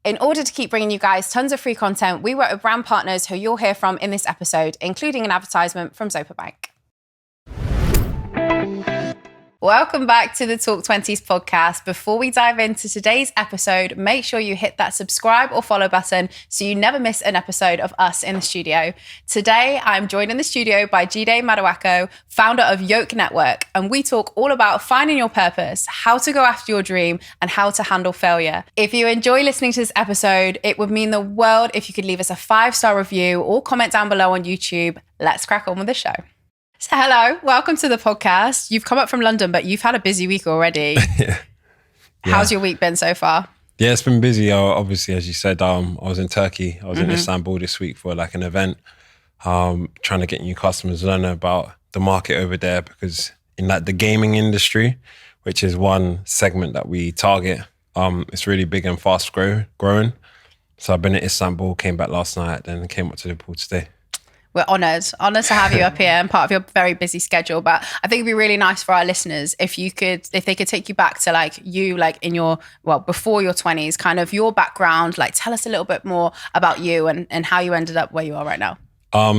In order to keep bringing you guys tons of free content, we work with brand partners who you'll hear from in this episode, including an advertisement from Zopa Bank. Welcome back to the Talk 20s podcast. Before we dive into today's episode, make sure you hit that subscribe or follow button so you never miss an episode of us in the studio. Today, I'm joined in the studio by Jide Maduako, founder of Yoke Network, and we talk all about finding your purpose, how to go after your dream, and how to handle failure. If you enjoy listening to this episode, it would mean the world if you could leave us a 5-star review or comment down below on YouTube. Let's crack on with the show. So hello, welcome to the podcast. You've come up from London, but you've had a busy week already. Yeah. How's your week been so far? Yeah, it's been busy. Obviously, as you said, I was in Turkey. I was in Istanbul this week for like an event, trying to get new customers, learn about the market over there, because in like the gaming industry, which is one segment that we target, it's really big and fast growing. So I've been in Istanbul, came back last night, then came up to Liverpool today. We're honoured to have you up here and part of your very busy schedule. But I think it'd be really nice for our listeners if they could take you back to like you, like in your, before your 20s, kind of your background, like tell us a little bit more about you and how you ended up where you are right now.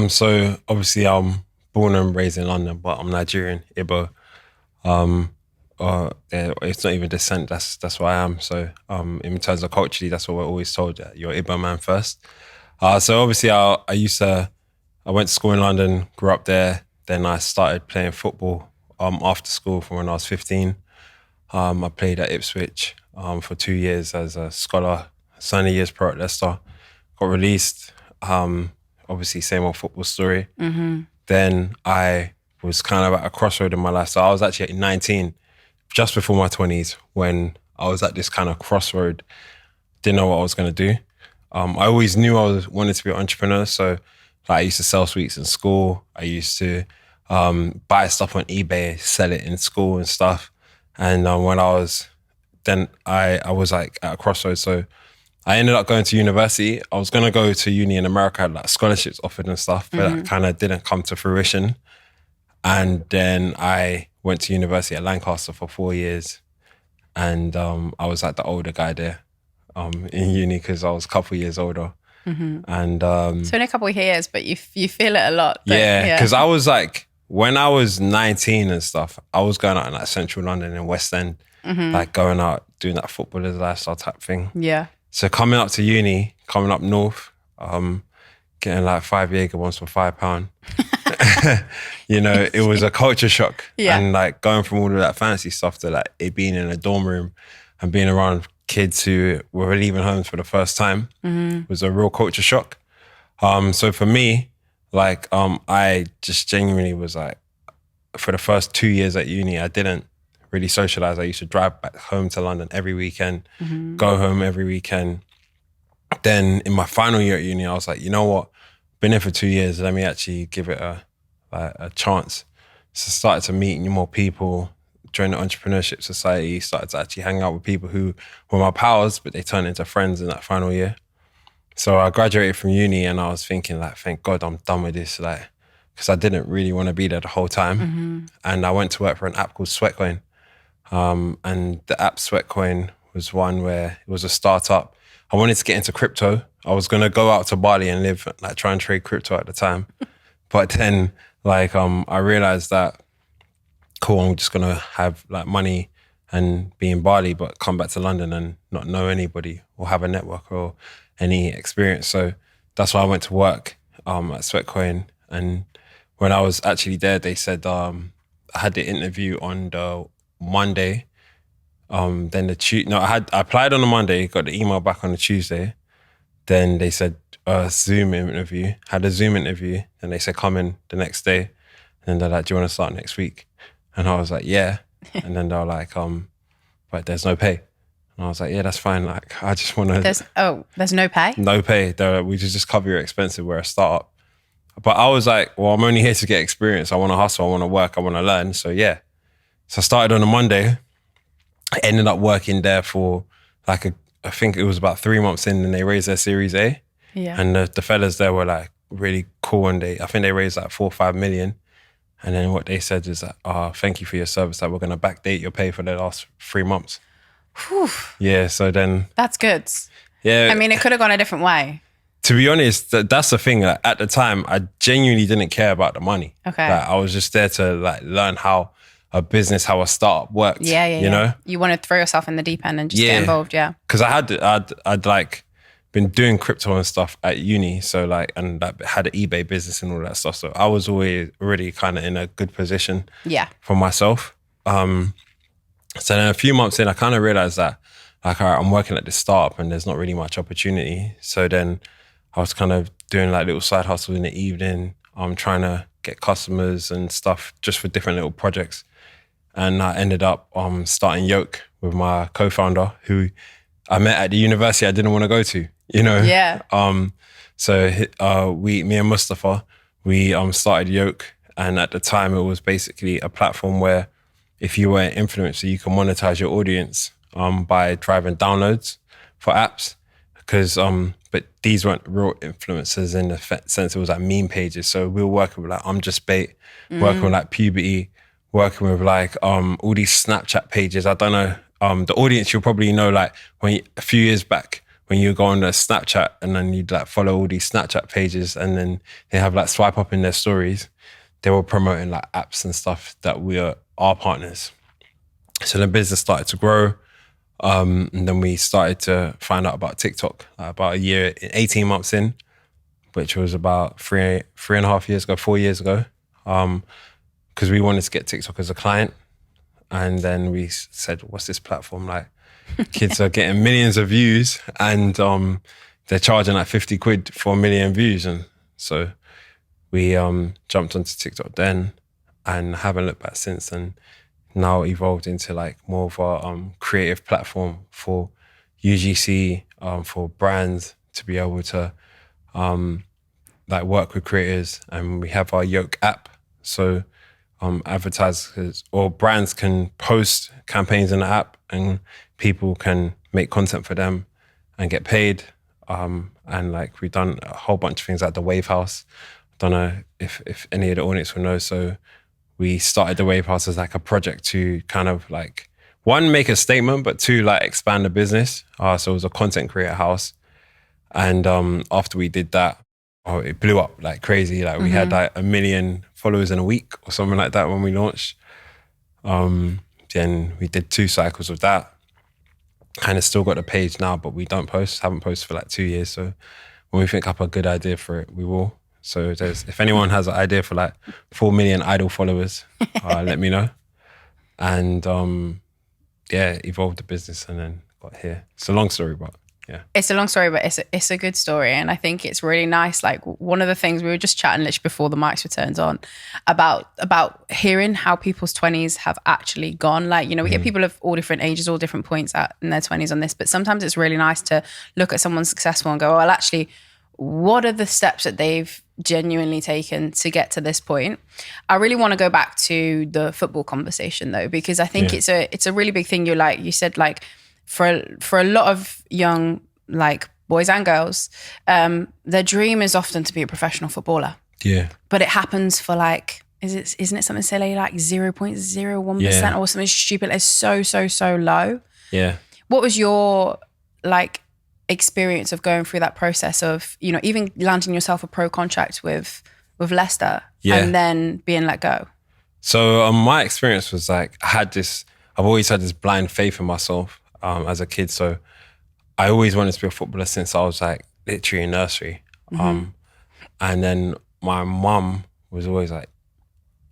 So obviously I'm born and raised in London, but I'm Nigerian, Igbo. It's not even descent, that's what I am. So in terms of culturally, that's what we're always told, that you're Igbo man first. So obviously I went to school in London, grew up there. Then I started playing football after school from when I was 15. I played at Ipswich for 2 years as a scholar, Sunday years pro at Leicester. Got released, obviously same old football story. Then I was kind of at a crossroad in my life. So I was actually at 19, just before my 20s, when I was at this kind of crossroad. Didn't know what I was going to do. I always knew wanted to be an entrepreneur. So I used to sell sweets in school. I used to buy stuff on eBay, sell it in school and stuff. And when I was like at a crossroads. So I ended up going to university. I was going to go to uni in America, I had like scholarships offered and stuff, but that kind of didn't come to fruition. And then I went to university at Lancaster for 4 years. And I was like the older guy there in uni because I was a couple years older. And it's been a couple of years, but you feel it a lot. Yeah, because I was like, when I was 19 and stuff, I was going out in like central London and West End, like going out, doing that footballer's lifestyle type thing. Yeah. So coming up to uni, coming up north, getting like 5 Jaeger ones for £5. It was a culture shock. Yeah. And like going from all of that fancy stuff to like it being in a dorm room and being around kids who were leaving homes for the first time was a real culture shock. So for me, like I just genuinely was like, for the first 2 years at uni, I didn't really socialize. I used to drive back home to London every weekend, go home every weekend. Then in my final year at uni, I was like, you know what? Been here for 2 years. Let me actually give it a chance. So I started to meet more people, joined the entrepreneurship society, started to actually hang out with people who were my pals, but they turned into friends in that final year. So I graduated from uni and I was thinking like, thank God I'm done with this, like, because I didn't really want to be there the whole time. And I went to work for an app called Sweatcoin. And the app Sweatcoin was one where it was a startup. I wanted to get into crypto. I was going to go out to Bali and try and trade crypto at the time. But then I realized that, cool, I'm just going to have like money and be in Bali, but come back to London and not know anybody or have a network or any experience. So that's why I went to work at Sweatcoin. And when I was actually there, they said I had the interview on the Monday. Then I applied on the Monday, got the email back on the Tuesday. Then they said Zoom interview, had a Zoom interview. And they said, come in the next day. And they're like, do you want to start next week? And I was like, yeah. And then they were like, but there's no pay. And I was like, yeah, that's fine. Like, I just want to... There's no pay? No pay. They're like, we just cover your expenses. We're a startup. But I was like, well, I'm only here to get experience. I want to hustle. I want to work. I want to learn. So yeah. So I started on a Monday. I ended up working there for I think it was about 3 months in, and they raised their Series A. Yeah. And the fellas there were like really cool. And I think they raised like 4 or 5 million. And then what they said is that, thank you for your service, that we're going to backdate your pay for the last 3 months. Whew. Yeah, so then... That's good. Yeah. I mean, it could have gone a different way. To be honest, that's the thing. Like, at the time, I genuinely didn't care about the money. Okay. Like, I was just there to like learn how a business, how a startup worked. Yeah. You know? You want to throw yourself in the deep end and just get involved, yeah. Because I'd like been doing crypto and stuff at uni, so like, and like, had an eBay business and all that stuff. So I was already kind of in a good position. Yeah. For myself. So then a few months in, I kind of realized that like, all right, I'm working at this startup and there's not really much opportunity. So then I was kind of doing like little side hustles in the evening. I'm trying to get customers and stuff just for different little projects. And I ended up starting Yoke with my co-founder who I met at the university I didn't want to go to, you know? Yeah. So me and Mustafa, we started Yoke. And at the time it was basically a platform where if you were an influencer, you can monetize your audience by driving downloads for apps. Because, but these weren't real influencers in the sense it was like meme pages. So we were working with like I'm Just Bait, working with like Puberty, working with like all these Snapchat pages. I don't know, the audience you'll probably know like a few years back when you go on the Snapchat and then you'd like follow all these Snapchat pages and then they have like swipe up in their stories. They were promoting like apps and stuff that we are our partners. So the business started to grow. And then we started to find out about TikTok about 18 months in, which was about 3.5 years ago, 4 years ago. Because we wanted to get TikTok as a client. And then we said, what's this platform like? Kids are getting millions of views and they're charging like 50 quid for 1 million views. And so we jumped onto TikTok then and haven't looked back since, and now evolved into like more of a creative platform for UGC, for brands to be able to like work with creators. And we have our Yoke app. So advertisers or brands can post campaigns in the app and people can make content for them and get paid. And like we've done a whole bunch of things at the Wave House. Don't know if any of the audience will know. So we started the Wave House as like a project to kind of like, one, make a statement, but two, like expand the business. So it was a content creator house. And after we did that, it blew up like crazy. Like we had like 1 million followers in a week or something like that when we launched. Then we did 2 cycles of that. Kind of still got the page now, but we don't post, haven't posted for like 2 years. So when we think up a good idea for it, we will. So if anyone has an idea for like 4 million idol followers, let me know. And evolved the business and then got here. It's a long story, but yeah. It's a long story, but it's a good story. And I think it's really nice. Like one of the things we were just chatting literally before the mics were turned on about hearing how people's 20s have actually gone. Like, you know, we get people of all different ages, all different points in their 20s on this, but sometimes it's really nice to look at someone successful and go, well, actually, what are the steps that they've genuinely taken to get to this point? I really want to go back to the football conversation though, because I think it's a really big thing. You said like for a lot of young like boys and girls, their dream is often to be a professional footballer. Yeah. But it happens for like, isn't it something silly like 0.01% or something stupid? It's so low. Yeah. What was your like experience of going through that process of, you know, even landing yourself a pro contract with Leicester and then being let go? So my experience was like, I've always had this blind faith in myself as a kid. So I always wanted to be a footballer since I was like literally in nursery. And then my mum was always like,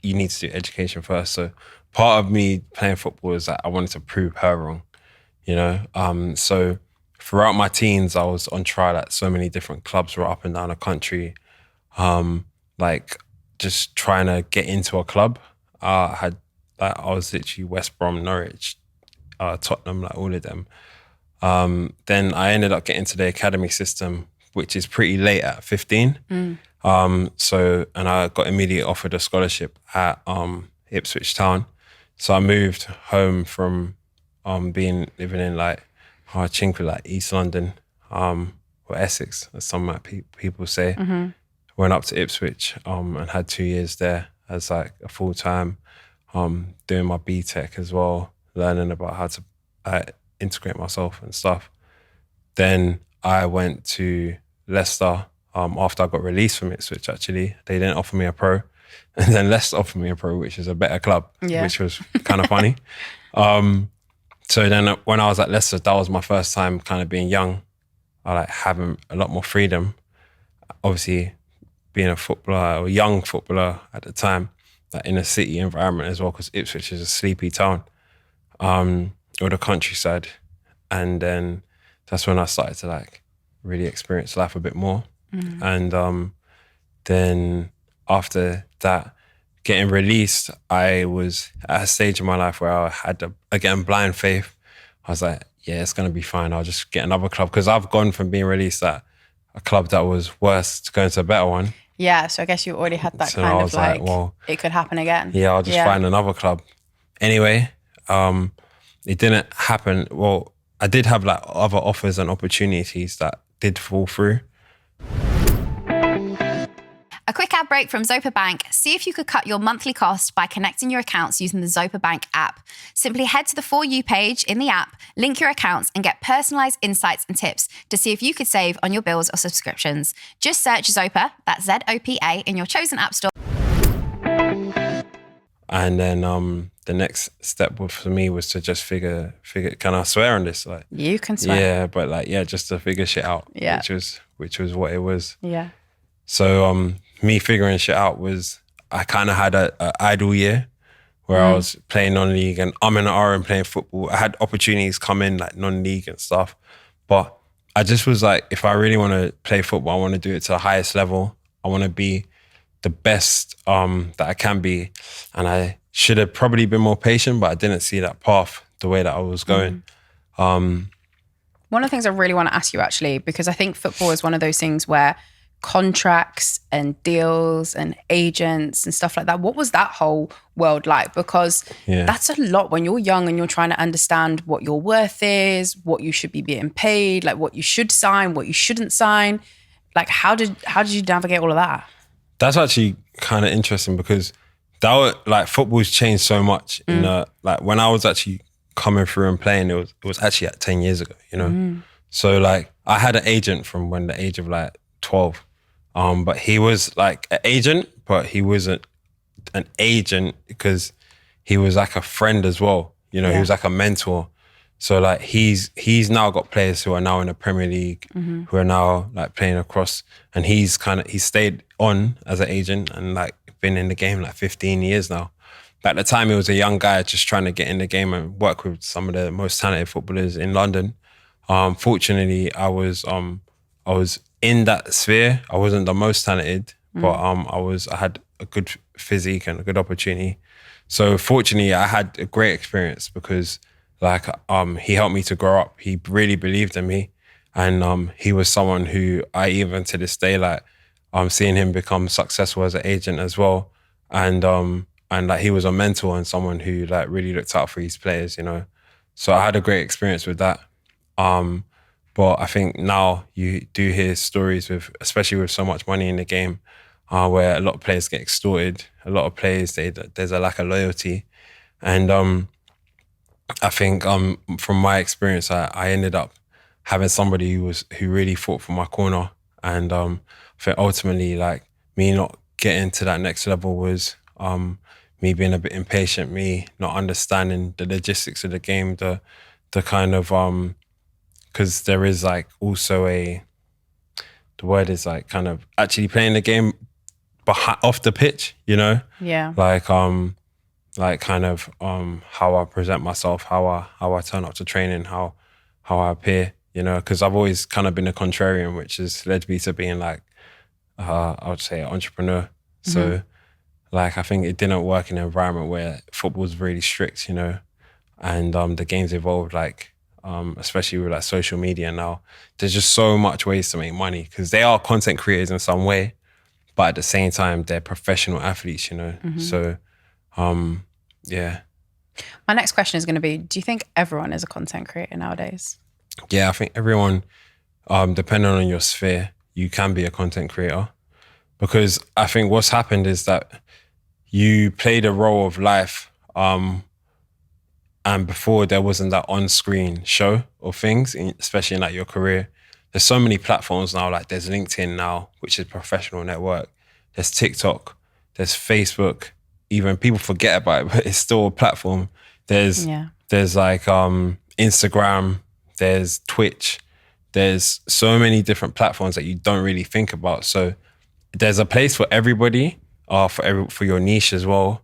you need to do education first. So part of me playing football is that I wanted to prove her wrong, you know? So throughout my teens, I was on trial at so many different clubs right up and down the country. Like just trying to get into a club. I was literally West Brom, Norwich, Tottenham, like all of them. Then I ended up getting to the academy system, which is pretty late at 15. And I got immediately offered a scholarship at Ipswich Town. So I moved home from living in like Chinkley, like East London, or Essex, as some people say. Went up to Ipswich and had 2 years there as like a full-time, doing my BTEC as well, learning about how to integrate myself and stuff. Then I went to Leicester after I got released from Ipswich, actually. They didn't offer me a pro. And then Leicester offered me a pro, which is a better club, which was kind of funny. So then when I was at Leicester, that was my first time kind of being young. I like having a lot more freedom. Obviously, being a footballer or young footballer at the time, like in a city environment as well, because Ipswich is a sleepy town, or the countryside. And then that's when I started to like really experience life a bit more. And then after that, getting released, I was at a stage in my life where I had, again, blind faith. I was like, yeah, it's going to be fine. I'll just get another club. Because I've gone from being released at a club that was worse to going to a better one. Yeah, so I guess you already had that So kind I of was like, well, it could happen again. yeah, I'll just find another club. Anyway, it didn't happen. Well, I did have like other offers and opportunities that did fall through. A quick ad break from Zopa Bank. See if you could cut your monthly cost by connecting your accounts using the Zopa Bank app. Simply head to the For You page in the app, link your accounts, and get personalized insights and tips to see if you could save on your bills or subscriptions. Just search Zopa, that's ZOPA, in your chosen app store. And then the next step for me was to just figure. Can I swear on this? Like, You can swear. yeah, but like, yeah, just to figure shit out. Yeah. which was what it was. Yeah. So me figuring shit out was, I kind of had a idle year where I was playing non-league and I'm in the and playing football. I had opportunities come in like non-league and stuff, but I just was like, if I really want to play football, I want to do it to the highest level. I want to be the best that I can be. And I should have probably been more patient, but I didn't see that path the way that I was going. One of the things I really want to ask you, actually, because I think football is one of those things where contracts and deals and agents and stuff like that, what was that whole world like? Because that's a lot when you're young and you're trying to understand what your worth is, what you should be being paid, like what you should sign, what you shouldn't sign. Like how did you navigate all of that? That's actually kind of interesting because like football's changed so much. In like when I was actually coming through and playing, it was actually at 10 years ago, you know? So like I had an agent from when the age of like 12. But he was like an agent, but he wasn't an agent because he was like a friend as well. You know, he was like a mentor. So like he's now got players who are now in the Premier League, who are now like playing across, and he's stayed on as an agent and like been in the game like 15 years now. But at the time he was a young guy just trying to get in the game and work with some of the most talented footballers in London. Fortunately, I was in that sphere. I wasn't the most talented, but I had a good physique and a good opportunity. So fortunately, I had a great experience because like he helped me to grow up. He really believed in me, and he was someone who I even to this day like seeing him become successful as an agent as well, and like he was a mentor and someone who like really looked out for his players, you know. So I had a great experience with that. But I think now you do hear stories especially with so much money in the game, where a lot of players get extorted. A lot of players, there's a lack of loyalty. And I think from my experience, I ended up having somebody who really fought for my corner. And I think ultimately, like me not getting to that next level was me being a bit impatient, me not understanding the logistics of the game, the kind of because there is like also the word is like kind of actually playing the game off the pitch, you know? Yeah. Like kind of how I present myself, how I turn up to training, how I appear, you know? Because I've always kind of been a contrarian, which has led me to being like, I would say an entrepreneur. So like I think it didn't work in an environment where football's really strict, you know? And the game's evolved like, especially with like social media now, there's just so much ways to make money because they are content creators in some way, but at the same time, they're professional athletes, you know? So, yeah. My next question is going to be, do you think everyone is a content creator nowadays? Yeah, I think everyone, depending on your sphere, you can be a content creator because I think what's happened is that you play the role of life, and before there wasn't that on-screen show of things, especially in like your career. there's so many platforms now. Like there's LinkedIn now, which is a professional network. There's TikTok, there's Facebook. Even people forget about it, but it's still a platform. There's like Instagram, there's Twitch, there's so many different platforms that you don't really think about. So there's a place for everybody, for your niche as well.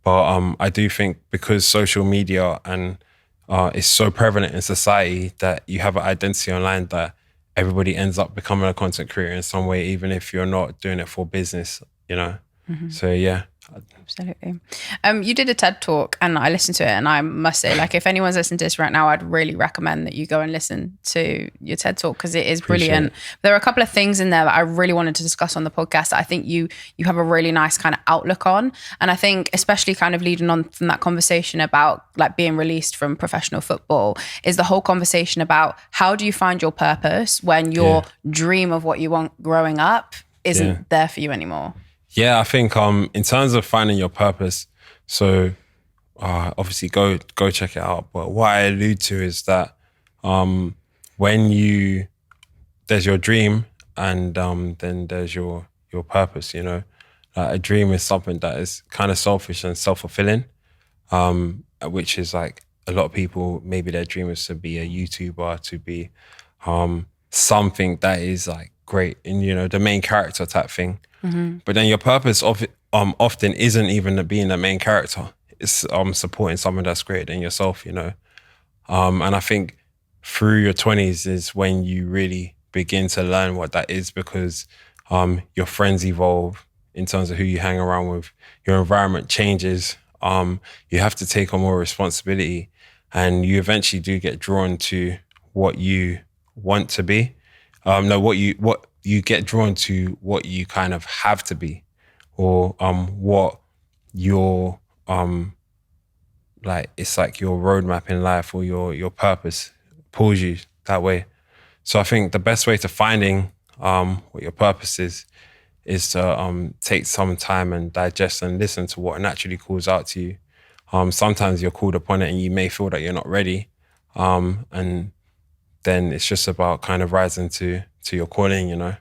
But I do think because social media and is so prevalent in society that you have an identity online that everybody ends up becoming a content creator in some way, even if you're not doing it for business, you know? So yeah. Absolutely. You did a TED talk and I listened to it, and I must say, like, if anyone's listening to this right now, I'd really recommend that you go and listen to your TED talk because it is brilliant. There are a couple of things in there that I really wanted to discuss on the podcast that I think you have a really nice kind of outlook on. And I think especially kind of leading on from that conversation about like being released from professional football is the whole conversation about how do you find your purpose when your dream of what you want growing up isn't there for you anymore. Yeah, I think in terms of finding your purpose, so obviously go check it out. But what I allude to is that when there's your dream and then there's your purpose, you know. Like a dream is something that is kind of selfish and self-fulfilling, which is like a lot of people, maybe their dream is to be a YouTuber, to be something that is like great and, you know, the main character type thing. But then your purpose often isn't even being the main character. It's supporting someone that's greater than yourself, you know. And I think through your 20s is when you really begin to learn what that is, because your friends evolve in terms of who you hang around with. Your environment changes. You have to take on more responsibility, and you eventually do get drawn to what you want to be. What you get drawn to what you kind of have to be, or what your like it's like your roadmap in life or your purpose pulls you that way. So I think the best way to finding what your purpose is to take some time and digest and listen to what naturally calls out to you. Sometimes you're called upon it and you may feel that you're not ready, and then it's just about kind of rising to your calling, you know.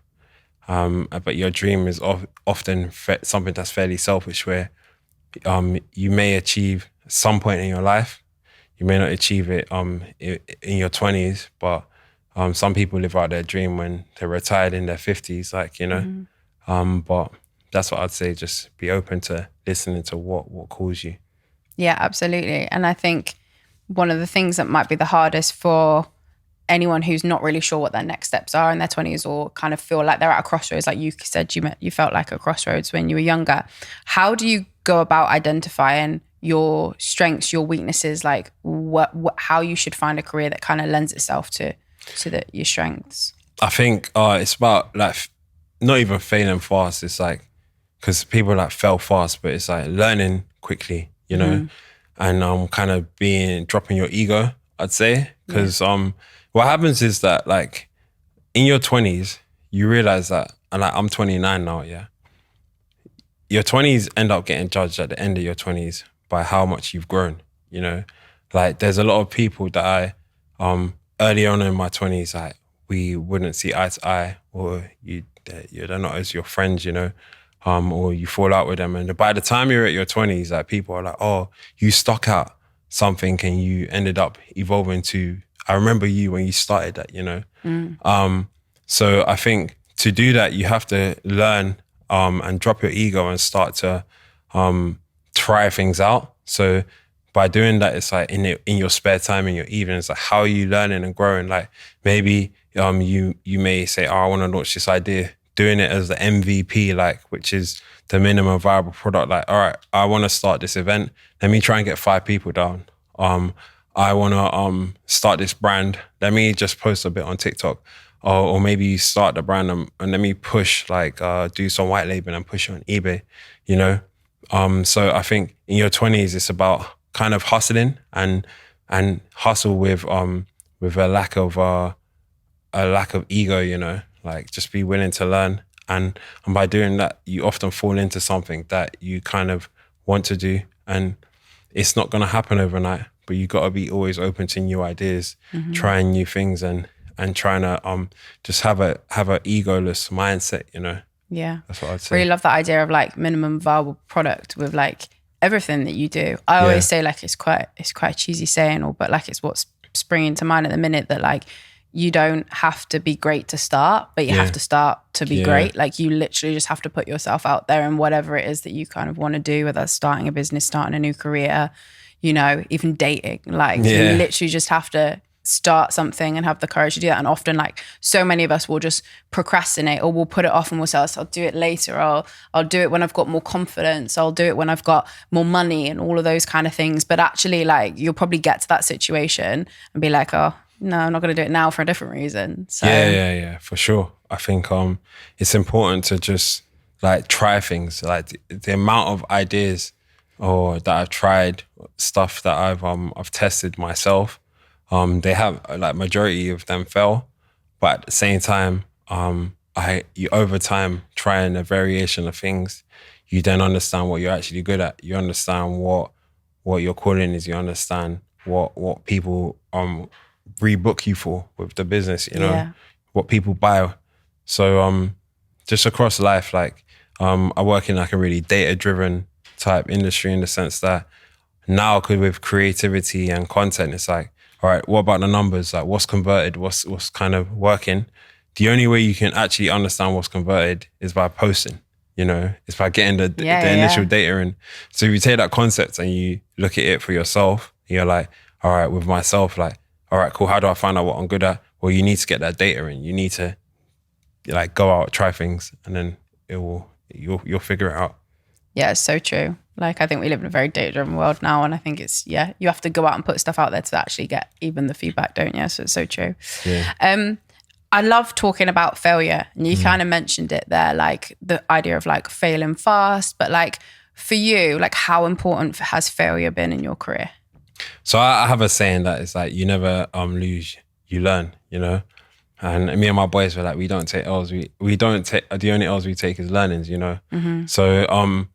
But your dream is often something that's fairly selfish, where you may achieve some point in your life. You may not achieve it in your 20s, but some people live out their dream when they're retired in their 50s, like, you know. But that's what I'd say, just be open to listening to what calls you. Yeah, absolutely. And I think one of the things that might be the hardest for anyone who's not really sure what their next steps are in their 20s, or kind of feel like they're at a crossroads, like you said, you felt like a crossroads when you were younger. How do you go about identifying your strengths, your weaknesses, like how you should find a career that kind of lends itself to your strengths? I think it's about like not even failing fast. It's like, because people like fail fast, but it's like learning quickly, you know, and kind of dropping your ego, I'd say, because what happens is that, like, in your 20s, you realize that, and like, I'm 29 now, your 20s end up getting judged at the end of your 20s by how much you've grown, you know? Like, there's a lot of people that early on in my 20s, like, we wouldn't see eye to eye, or they're not as your friends, you know? Or you fall out with them. And by the time you're at your 20s, like, people are like, oh, you stuck out something and you ended up evolving to, I remember you when you started that, you know? So I think to do that, you have to learn and drop your ego and start to try things out. So by doing that, it's like in your spare time, in your evenings, like, how are you learning and growing? Like, maybe you may say, oh, I want to launch this idea, doing it as the MVP, like, which is the minimum viable product. Like, all right, I want to start this event. Let me try and get 5 people down. I want to start this brand. Let me just post a bit on TikTok. Or maybe you start the brand and let me push, like, do some white label and push it on eBay, you know? So I think in your 20s, it's about kind of hustling and hustle with a lack of ego, you know? Like, just be willing to learn. And by doing that, you often fall into something that you kind of want to do. And it's not going to happen overnight, but you got to be always open to new ideas, trying new things, and and trying to just have a egoless mindset, you know. Yeah. That's what I'd say. Really love that idea of like minimum viable product with like everything that you do. I always say like it's quite a cheesy saying, but like it's what's springing to mind at the minute, that like you don't have to be great to start, but you have to start to be great. Like you literally just have to put yourself out there, and whatever it is that you kind of want to do, whether it's starting a business, starting a new career, you know, even dating, like you literally just have to start something and have the courage to do that. And often like so many of us will just procrastinate, or we'll put it off and we'll say, I'll do it later, or I'll do it when I've got more confidence, I'll do it when I've got more money and all of those kind of things. But actually like you'll probably get to that situation and be like, oh no, I'm not going to do it now for a different reason. So yeah, for sure. I think it's important to just like try things. Like the amount of ideas or that I've tried, stuff that I've tested myself, they have like majority of them fail, but at the same time, you over time trying a variation of things, you then understand what you're actually good at. You understand what your calling is. You understand what people rebook you for with the business. You know what people buy. So just across life, like I work in like a really data driven type industry in the sense that now, because with creativity and content, it's like, all right, what about the numbers? Like what's converted? What's kind of working? The only way you can actually understand what's converted is by posting, you know, it's by getting the initial data in. So if you take that concept and you look at it for yourself, you're like, all right, with myself, like, all right, cool. How do I find out what I'm good at? Well, you need to get that data in. You need to like go out, try things, and then you'll figure it out. Yeah, it's so true. Like, I think we live in a very data-driven world now, and I think it's, you have to go out and put stuff out there to actually get even the feedback, don't you? So it's so true. Yeah. I love talking about failure, and you kind of mentioned it there, like the idea of like failing fast, but like for you, like how important has failure been in your career? So I have a saying that it's like, you never lose, you learn, you know? And me and my boys were like, we don't take L's. We don't take, the only L's we take is learnings, you know? Mm-hmm. So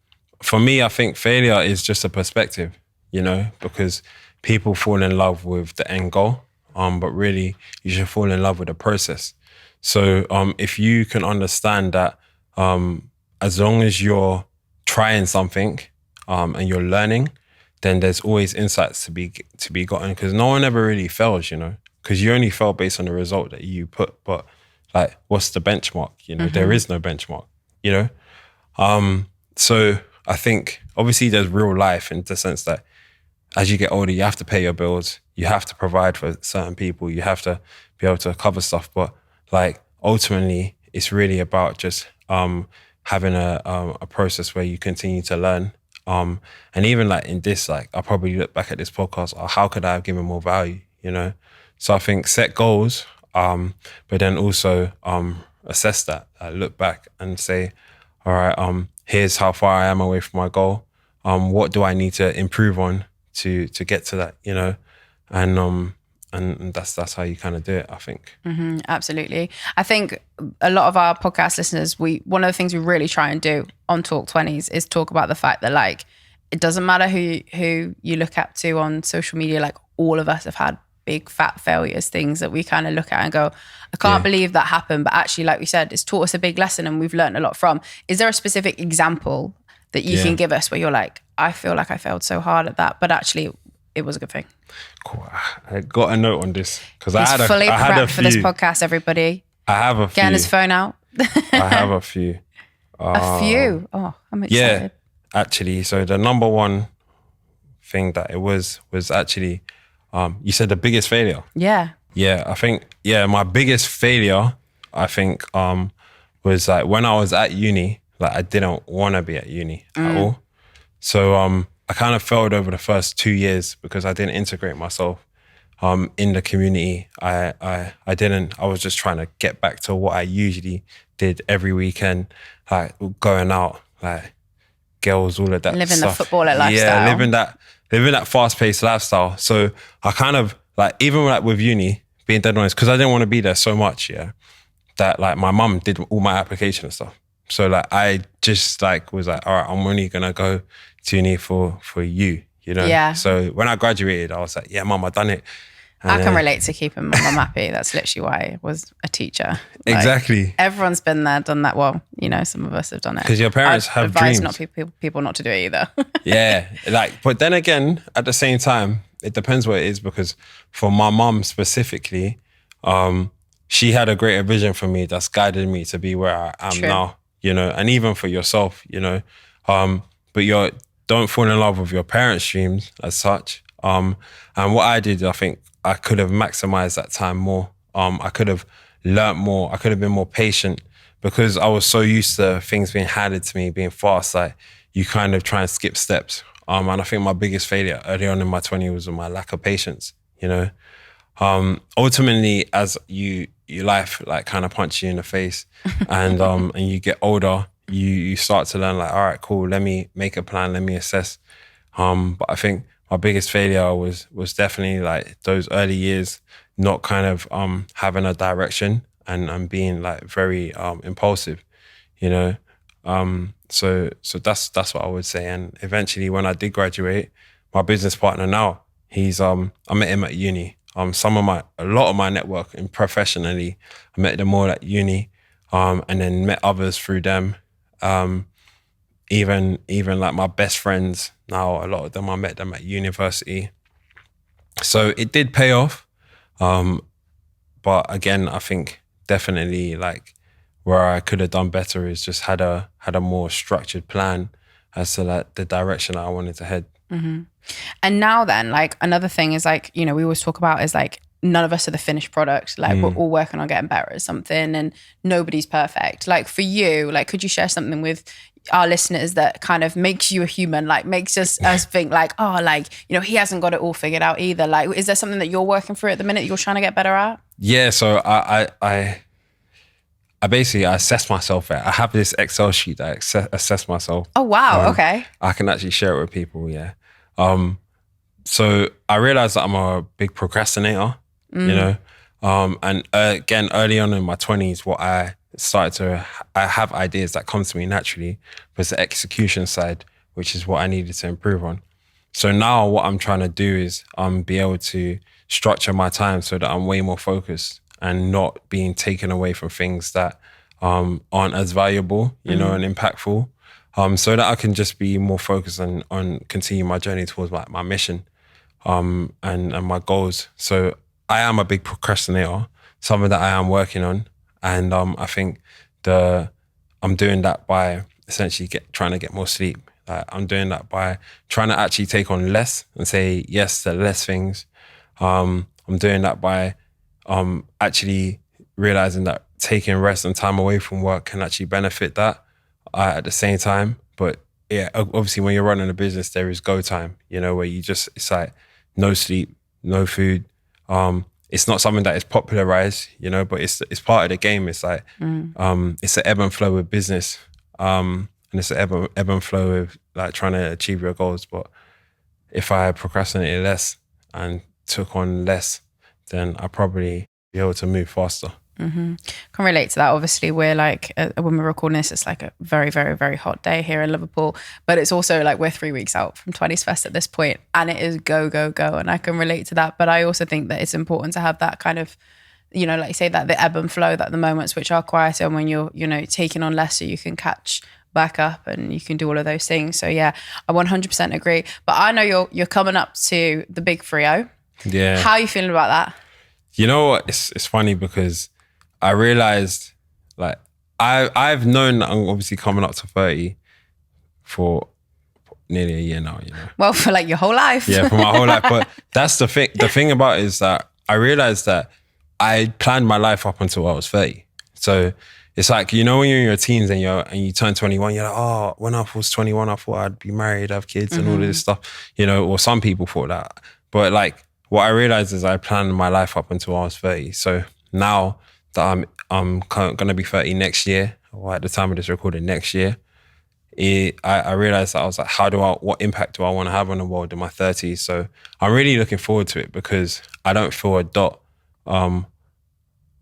for me, I think failure is just a perspective, you know, because people fall in love with the end goal, but really you should fall in love with the process. So if you can understand that as long as you're trying something and you're learning, then there's always insights to be gotten, because no one ever really fails, you know, because you only fail based on the result that you put. But like, what's the benchmark? You know, there is no benchmark, you know? So I think obviously there's real life in the sense that as you get older, you have to pay your bills, you have to provide for certain people, you have to be able to cover stuff. But like ultimately, it's really about just having a process where you continue to learn. And even like in this, like I'll probably look back at this podcast, how could I have given more value, you know? So I think set goals, but then also assess that, look back and say, all right, here's how far I am away from my goal. What do I need to improve on to get to that, you know? And that's how you kind of do it, I think. Mm-hmm, absolutely. I think a lot of our podcast listeners, one of the things we really try and do on Talk 20s is talk about the fact that like, it doesn't matter who you look up to on social media, like all of us have had big fat failures, things that we kind of look at and go, I can't believe that happened. But actually, like we said, it's taught us a big lesson and we've learned a lot from. Is there a specific example that you can give us where you're like, I feel like I failed so hard at that, but actually it was a good thing? Cool. I got a note on this because I He's fully prepped for this podcast, everybody. I have a few. Getting his phone out. I have a few. A few? Oh, I'm excited. Yeah, actually. So the number one thing that it was actually, you said the biggest failure. Yeah. Yeah, I think, my biggest failure, I think, was like when I was at uni, like I didn't want to be at uni at all. So I kind of failed over the first 2 years because I didn't integrate myself in the community. I was just trying to get back to what I usually did every weekend, like going out, like girls, all of that living stuff. The footballer lifestyle. Yeah, living that fast-paced lifestyle. So I kind of like, even like with uni, being dead honest, because I didn't want to be there so much, that like my mum did all my application and stuff. So like I just like was like, all right, I'm only gonna go to uni for you, you know? Yeah. So when I graduated, I was like, yeah, mum, I done it. I can relate to keeping my mum happy. That's literally why I was a teacher. Like, exactly. Everyone's been there, done that. Well, you know, some of us have done it. Because your parents have advise dreams. people not to do it either. Yeah, like, but then again, at the same time, it depends what it is, because for my mom specifically, she had a greater vision for me that's guided me to be where I am now, you know, and even for yourself, you know, but don't fall in love with your parents' dreams as such. And what I did, I think I could have maximized that time more. I could have learnt more. I could have been more patient, because I was so used to things being handed to me, being fast. Like, you kind of try and skip steps. And I think my biggest failure early on in my 20s was my lack of patience, you know. Ultimately, as life like kind of punches you in the face, and you get older, you start to learn, like, all right, cool, let me make a plan, let me assess. But I think my biggest failure was definitely like those early years, not kind of having a direction and being like very impulsive, you know. So that's what I would say. And eventually, when I did graduate, my business partner now, I met him at uni. A lot of my network professionally, I met them all at uni, and then met others through them. Even like my best friends now, a lot of them, I met them at university. So it did pay off. But again, I think definitely like where I could have done better is just had a more structured plan as to like the direction I wanted to head. Mm-hmm. And now then, like, another thing is, like, you know, we always talk about is like, none of us are the finished product. Like, we're all working on getting better at something, and nobody's perfect. Like, for you, like, could you share something with our listeners that kind of makes you a human, like makes us think like, oh, like, you know, he hasn't got it all figured out either. Like, is there something that you're working through at the minute that you're trying to get better at? Yeah, so I basically assess myself. I have this Excel sheet that I assess myself. Oh, wow. Okay. I can actually share it with people. Yeah. So I realized that I'm a big procrastinator, you know, and again, early on in my 20s, what I have ideas that come to me naturally, was the execution side, which is what I needed to improve on. So now what I'm trying to do is be able to structure my time so that I'm way more focused and not being taken away from things that aren't as valuable, you know, and impactful. So that I can just be more focused on continue my journey towards my mission and my goals. So I am a big procrastinator, something that I am working on. And I think I'm doing that by essentially trying to get more sleep. I'm doing that by trying to actually take on less and say yes to less things. I'm doing that by actually realizing that taking rest and time away from work can actually benefit that at the same time. But yeah, obviously when you're running a business, there is go time, you know, where it's like no sleep, no food. It's not something that is popularized, you know, but it's part of the game. It's like, it's an ebb and flow with business. And it's an ebb and flow with like trying to achieve your goals. But if I procrastinated less and took on less, then I'd probably be able to move faster. Mm-hmm. Can relate to that. Obviously, we're like, when we're recording this, it's like a very, very, very hot day here in Liverpool, but it's also like we're 3 weeks out from 20s Fest at this point, and it is go, go, go. And I can relate to that. But I also think that it's important to have that kind of, you know, like you say, that the ebb and flow, that the moments which are quieter, and when you're, you know, taking on less so you can catch back up and you can do all of those things. So yeah, I 100% agree. But I know you're coming up to the big 3-0. Yeah. How are you feeling about that? You know what? It's funny because I realized, like, I've known that I'm obviously coming up to 30 for nearly a year now, you know. Well, for like your whole life. Yeah, for my whole life. But that's the thing. The thing about it is that I realized that I planned my life up until I was 30. So it's like, you know, when you're in your teens and you turn 21, you're like, oh, when I was 21, I thought I'd be married, have kids and all this stuff, you know, or some people thought that. But like, what I realized is I planned my life up until I was 30. So now that I'm going to be 30 next year, or at the time of this recording next year, I realized that I was like, what impact do I want to have on the world in my 30s? So I'm really looking forward to it because I don't feel a dot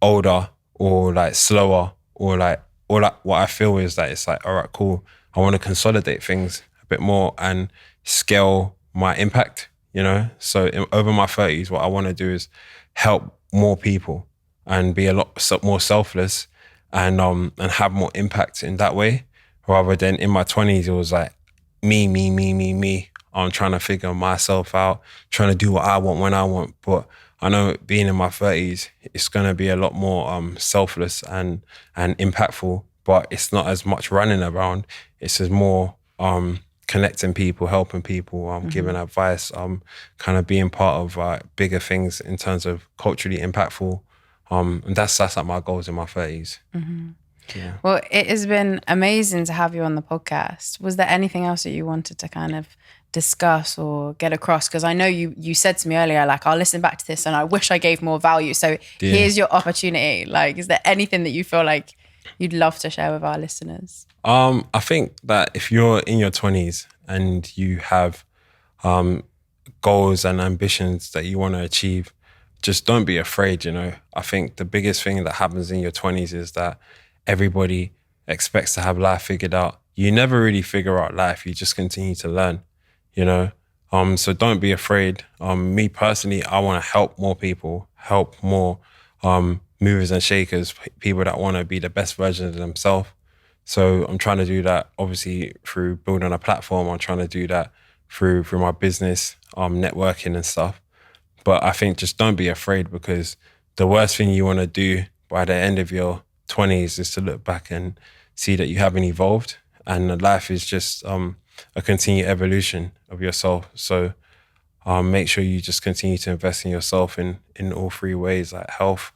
older or like slower or like what I feel is that it's like, all right, cool. I want to consolidate things a bit more and scale my impact, you know? So over my 30s, what I want to do is help more people and be a lot more selfless and have more impact in that way, rather than in my 20s, it was like me. I'm trying to figure myself out, trying to do what I want when I want. But I know being in my 30s, it's going to be a lot more selfless and impactful, but it's not as much running around. It's just more connecting people, helping people, giving advice, kind of being part of bigger things in terms of culturally impactful. And that's like my goals in my 30s. Yeah. Well, it has been amazing to have you on the podcast. Was there anything else that you wanted to kind of discuss or get across? Because I know you said to me earlier, like, I'll listen back to this and I wish I gave more value. So here's your opportunity. Like, is there anything that you feel like you'd love to share with our listeners? I think that if you're in your 20s and you have goals and ambitions that you want to achieve, just don't be afraid, you know. I think the biggest thing that happens in your 20s is that everybody expects to have life figured out. You never really figure out life. You just continue to learn, you know. So don't be afraid. Me personally, I want to help more people, help more movers and shakers, people that want to be the best version of themselves. So I'm trying to do that, obviously, through building a platform. I'm trying to do that through my business, networking and stuff. But I think just don't be afraid, because the worst thing you want to do by the end of your 20s is to look back and see that you haven't evolved, and life is just a continued evolution of yourself. So make sure you just continue to invest in yourself in all three ways, like health,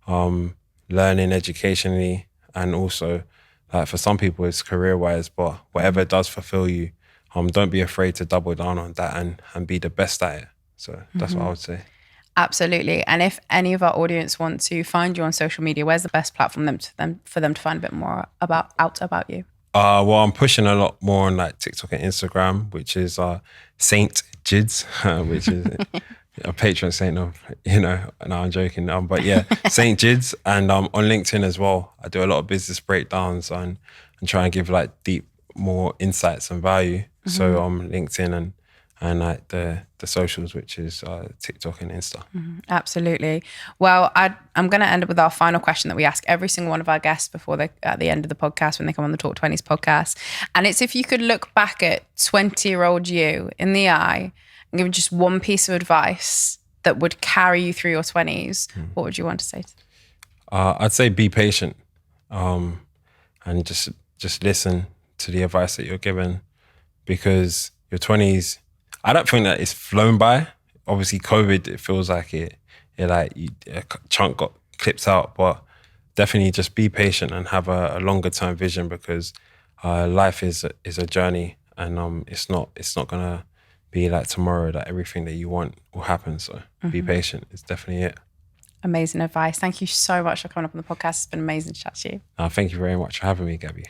learning educationally, and also like for some people it's career-wise, but whatever does fulfill you, don't be afraid to double down on that and be the best at it. So that's what I would say. Absolutely. And if any of our audience want to find you on social media, where's the best platform for them to find a bit more about you? Well, I'm pushing a lot more on like TikTok and Instagram, which is Saint Jids, which is a patron saint of, you know, no, I'm joking. But yeah, Saint Jids. And on LinkedIn as well, I do a lot of business breakdowns and try and give like deep, more insights and value. So LinkedIn and like the socials, which is TikTok and Insta. Absolutely. Well, I'm going to end up with our final question that we ask every single one of our guests at the end of the podcast when they come on the Talk 20s podcast. And it's, if you could look back at 20-year-old you in the eye and give just one piece of advice that would carry you through your 20s, what would you want to say? I'd say be patient, and just listen to the advice that you're given, because your 20s, I don't think that it's flown by. Obviously, COVID, it feels like a chunk got clipped out, but definitely just be patient and have a longer term vision, because life is a journey, and it's not gonna be like tomorrow that everything that you want will happen. So be patient. It's definitely it. Amazing advice. Thank you so much for coming up on the podcast. It's been amazing to chat to you. Thank you very much for having me, Gabby.